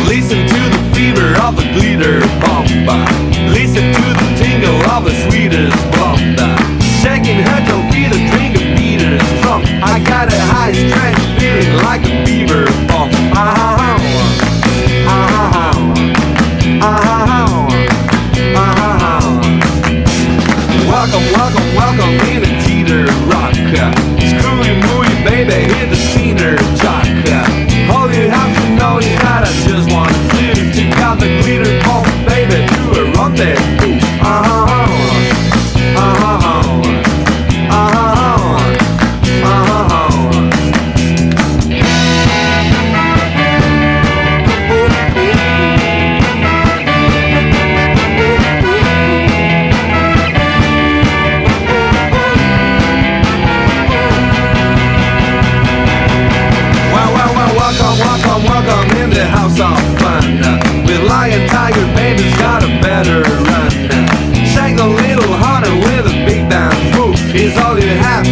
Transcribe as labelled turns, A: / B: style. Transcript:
A: Listen to the fever of a glitter bomba. Listen to the tingle of a sweetest bomba. Shaking her toe feet a drink of Peter's strong. I got a high strength feeling like a beaver bomb. Welcome, welcome, welcome in a teeter rock. Screwy mooey baby, hit the cedar chalk. All you have to know is that I just wanna do. Take out the glitter bomb, baby, do a rendezvous. Welcome in the house of fun. With lion, tiger, baby's got a better run. Shake a little harder with a big band move is all you have